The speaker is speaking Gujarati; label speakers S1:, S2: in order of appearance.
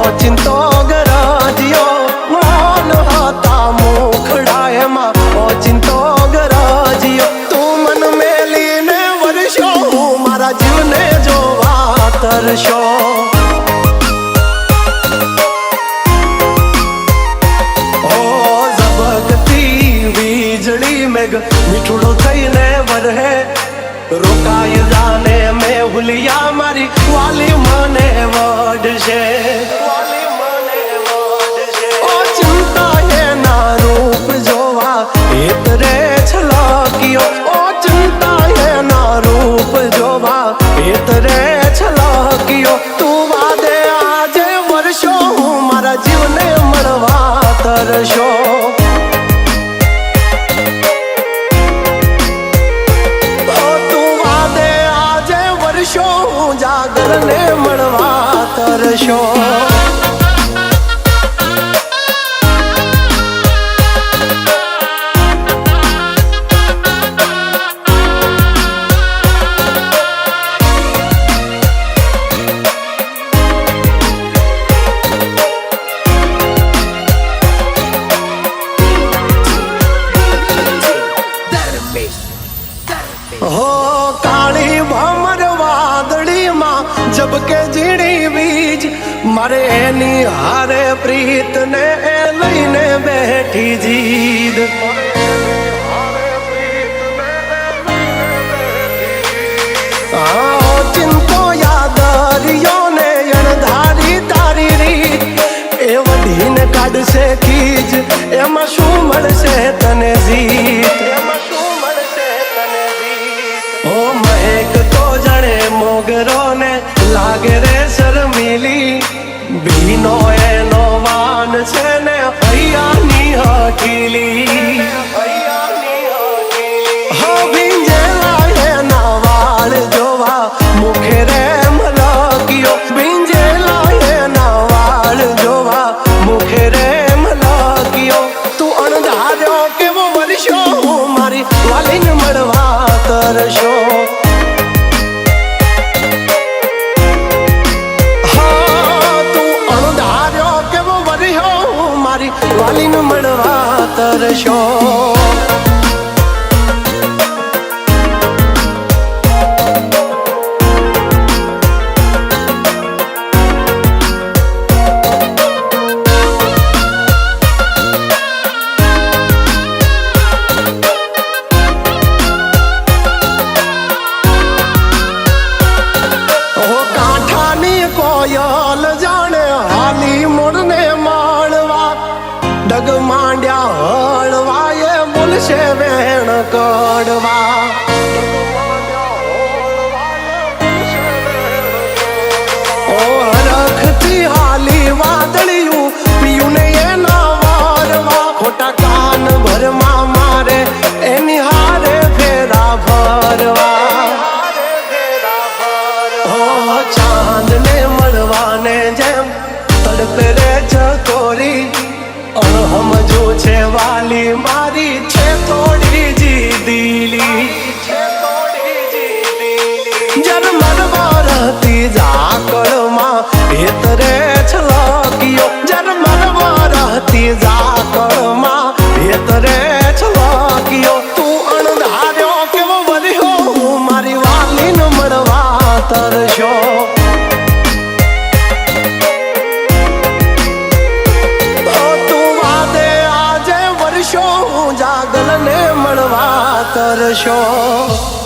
S1: ઓચિંતો ગરજ્યો મોન હતા મુખડા એમાં ઓચિંતો ગરજ્યો તું મન મેલીને વર્ષો હું મારા જીવને જોવા તરશો મીઠુડો થઈને વરહે રોકાય જાને મેં ભૂલિયા મારી વાલી મને વડશે ઓ ચિંતા એના રૂપ જોવા એતરે છલક્યો ઓ ચિંતા એના રૂપ જોવા એતરે છલક્યો તું વાદે આજે વર્ષો હું મારા જીવને મળવા તરશો જાગરને મળવા તરશો હો કાળી ભમર જબકે ઝીણી બીજ મારે એની હારે પ્રીત ને લઈને બેઠી જીદ ચિંતો યાદરિયો ને અણધારી તારી રીત એ વધીને કાઢશે ખીજ એમાં શું મળશે તને જીત ઓ મહેક તો જણે મોગરો ને લાગે રે શર્મિલી ભીનો એનો વાન છે ને હૈયાની હઠીલી હો ભીંજેલા એના વાળ જોવા મુખે રે મલક્યો ભીંજેલા એના વાળ જોવા મુખે રે મલક્યો તું અણધાર્યો કેવો વર્ષો હું મારી વાલીને મળવા તરશો વાલીને મળવા તરશો કાંઠાની કોયલ જાણે હાલી મોરને માળવા ડગ માંડ્યા હળવા એ બોલશે વેણ કડવા ઓ હરખથી હાલી વાદળિયું પિયું ને એના વારવા ખોટા કાન ભરમાં મારે એની હારે ફેરા ફરવા ઓ ચાંદ ને મળવાને જેમ તડપે રે ચકોરી અણહમજો છે વાલી મારી છે થોડી જીદીલી જરમર વરતી ઝાકળમાં એતરે છલક્યો જરમર વરતી ઝાકળમાં એતરે છલક્યો તું અણધાર્યો કેવો વર્યો હું મારી વાલીને મળવા તરશો જાગલને મળવા તરશો